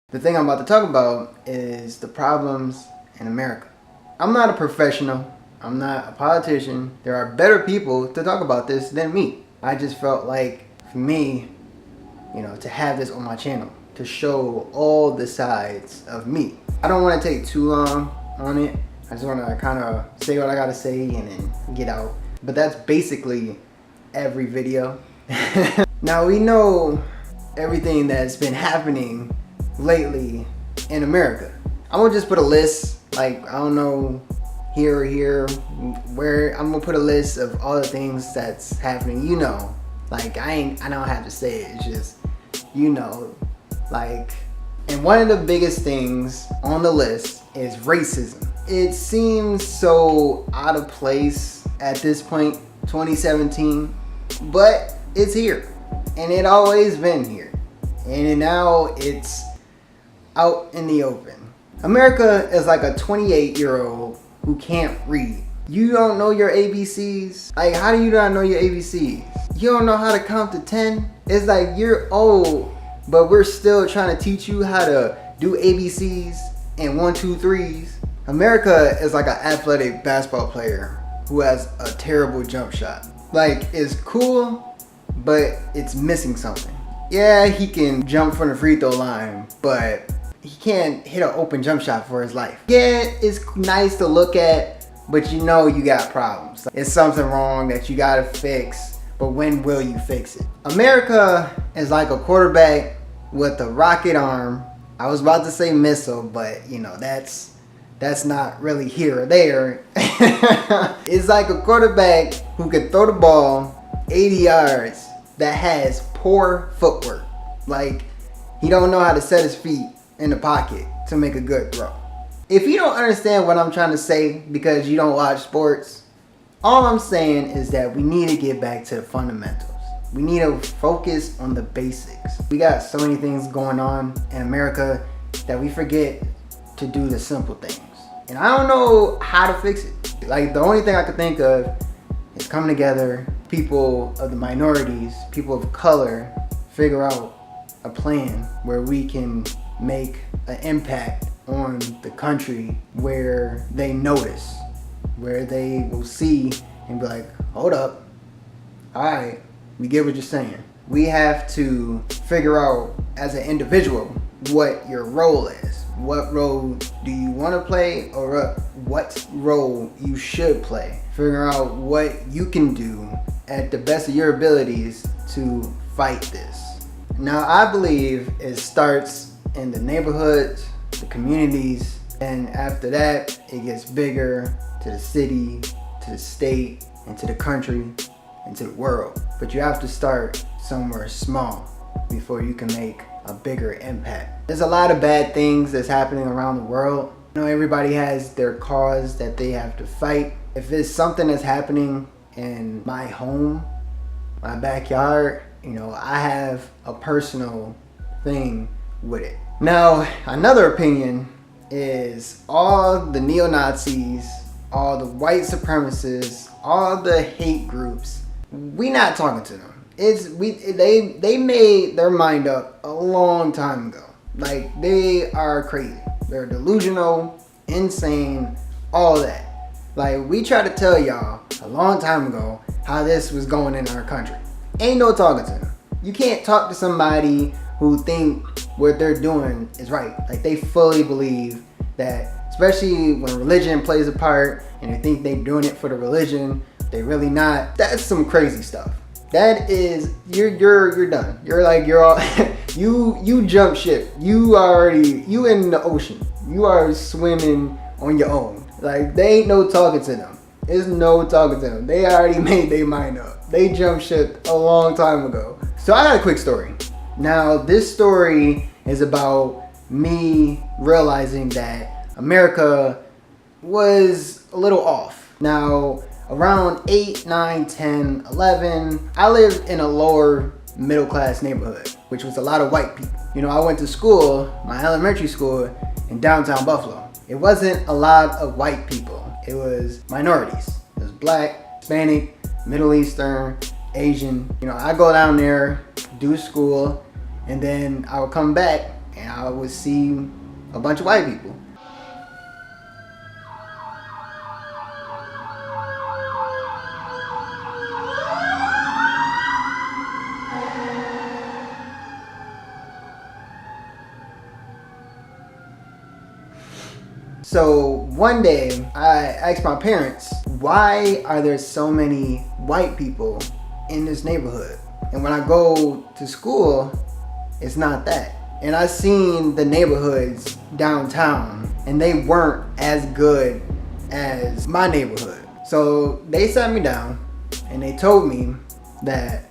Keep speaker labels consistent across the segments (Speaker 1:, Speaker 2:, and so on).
Speaker 1: The thing I'm about to talk about is the problems in America. I'm not a professional. I'm not a politician. There are better people to talk about this than me. I just felt like for me, to have this on my channel, to show all the sides of me. I don't want to take too long on it. I just want to kind of say what I got to say and then get out. But that's basically every video. Now we know everything that's been happening lately in America. I'm gonna just put a list, like, I don't know, here or here, where I'm gonna put a list of all the things that's happening. Like I don't have to say it, it's just, like, and one of the biggest things on the list is racism. It seems so out of place at this point, 2017, but it's here, and it always been here, and now it's out in the open. America is like a 28-year-old who can't read. You don't know your ABCs? Like, how do you not know your ABCs? You don't know how to count to 10? It's like you're old, but we're still trying to teach you how to do ABCs and 1, 2, 3s. America is like an athletic basketball player who has a terrible jump shot. Like, it's cool, but it's missing something. Yeah, he can jump from the free throw line, but he can't hit an open jump shot for his life. Yeah, it's nice to look at, but you got problems. It's something wrong that you gotta fix, but when will you fix it? America is like a quarterback with a rocket arm. I was about to say missile, but that's not really here or there. It's like a quarterback who can throw the ball 80 yards that has poor footwork. Like, he don't know how to set his feet in the pocket to make a good throw. If you don't understand what I'm trying to say because you don't watch sports, all I'm saying is that we need to get back to the fundamentals. We need to focus on the basics. We got so many things going on in America that we forget to do the simple things. And I don't know how to fix it. Like, the only thing I could think of is coming together, people of the minorities, people of color, figure out a plan where we can make an impact on the country, where they notice, where they will see and be like, hold up, all right, we get what you're saying. We have to figure out as an individual what your role is. What role do you want to play, or what role you should play? Figure out what you can do at the best of your abilities to fight this. Now, I believe it starts in the neighborhoods, the communities, and after that, it gets bigger to the city, to the state, and to the country, and to the world. But you have to start somewhere small before you can make a bigger impact. There's a lot of bad things that's happening around the world. Everybody has their cause that they have to fight. If it's something that's happening in my home, my backyard, I have a personal thing with it. Now, another opinion is all the neo-Nazis, all the white supremacists, all the hate groups, we not talking to them. They made their mind up a long time ago. Like, they are crazy. They're delusional, insane, all that. Like, we tried to tell y'all a long time ago how this was going in our country. Ain't no talking to them. You can't talk to somebody who think what they're doing is right. Like, they fully believe that, especially when religion plays a part and they think they're doing it for the religion, they really not. That's some crazy stuff. That is, you're done. You're all you jump ship. You in the ocean. You are swimming on your own. Like, they ain't no talking to them. There's no talking to them. They already made their mind up. They jumped ship a long time ago. So I got a quick story. Now, this story is about me realizing that America was a little off. Now, around 8, 9, 10, 11, I lived in a lower middle class neighborhood, which was a lot of white people. I went to school, my elementary school, in downtown Buffalo. It wasn't a lot of white people. It was minorities. It was black, Hispanic, Middle Eastern, Asian. I go down there, do school, and then I would come back and I would see a bunch of white people. So one day I asked my parents, why are there so many white people in this neighborhood? And when I go to school, it's not that. And I seen the neighborhoods downtown and they weren't as good as my neighborhood. So they sat me down and they told me that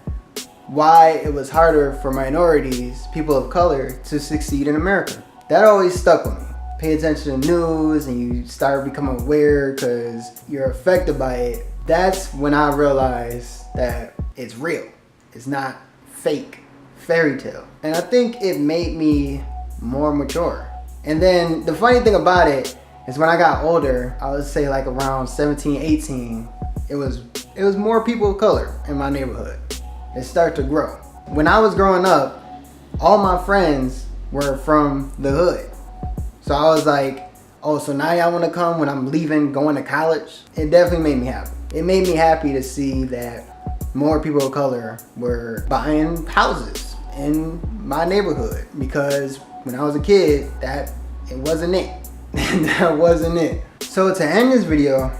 Speaker 1: why it was harder for minorities, people of color, to succeed in America. That always stuck with me. Pay attention to news and you start becoming aware because you're affected by it. That's when I realized that it's real. It's not fake fairy tale. And I think it made me more mature. And then the funny thing about it is when I got older, I would say like around 17, 18, it was more people of color in my neighborhood. It started to grow. When I was growing up, all my friends were from the hood. So I was like, oh, so now y'all wanna come when I'm leaving, going to college? It definitely made me happy. It made me happy to see that more people of color were buying houses in my neighborhood, because when I was a kid, it wasn't it. That wasn't it. So to end this video,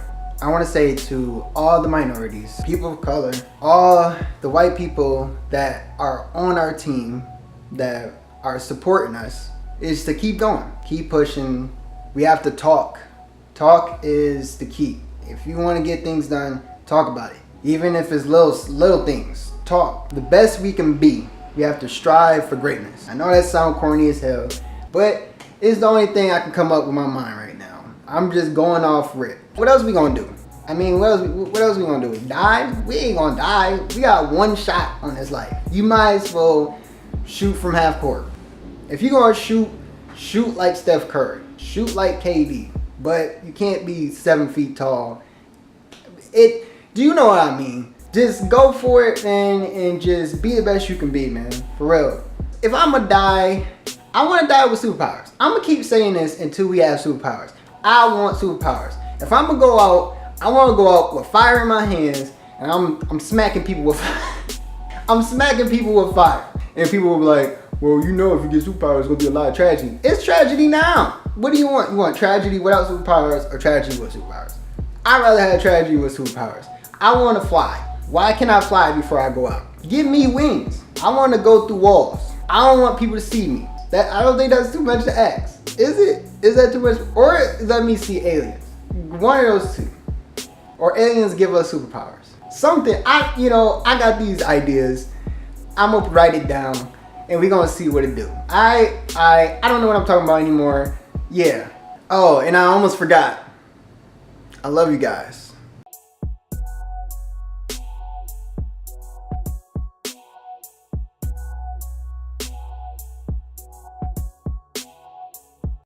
Speaker 1: I wanna say to all the minorities, people of color, all the white people that are on our team, that are supporting us, is to keep going, keep pushing. We have to talk. Talk is the key. If you want to get things done, talk about it. Even if it's little things, talk. The best we can be, we have to strive for greatness. I know that sounds corny as hell, but it's the only thing I can come up with my mind right now. I'm just going off rip. What else we gonna do? I mean, what else we gonna do? Die? We ain't gonna die. We got one shot on this life. You might as well shoot from half court. If you're gonna shoot like Steph Curry, shoot like KD, but you can't be 7 feet tall. Do you know what I mean? Just go for it, man, and just be the best you can be, man. For real. If I'm gonna die, I wanna die with superpowers. I'm gonna keep saying this until we have superpowers. I want superpowers. If I'm gonna go out, I wanna go out with fire in my hands, and I'm smacking people with I'm smacking people with fire. And people will be like, well, you know, if you get superpowers, it's gonna be a lot of tragedy. It's tragedy now. What do you want? You want tragedy without superpowers or tragedy with superpowers? I'd rather have tragedy with superpowers. I wanna fly. Why can't I fly before I go out? Give me wings. I wanna go through walls. I don't want people to see me. I don't think that's too much to ask. Is it? Is that too much? Or let me see aliens. One of those two. Or aliens give us superpowers. Something, I got these ideas. I'm gonna write it down and we're gonna see what it do. I don't know what I'm talking about anymore. Yeah. Oh, and I almost forgot. I love you guys.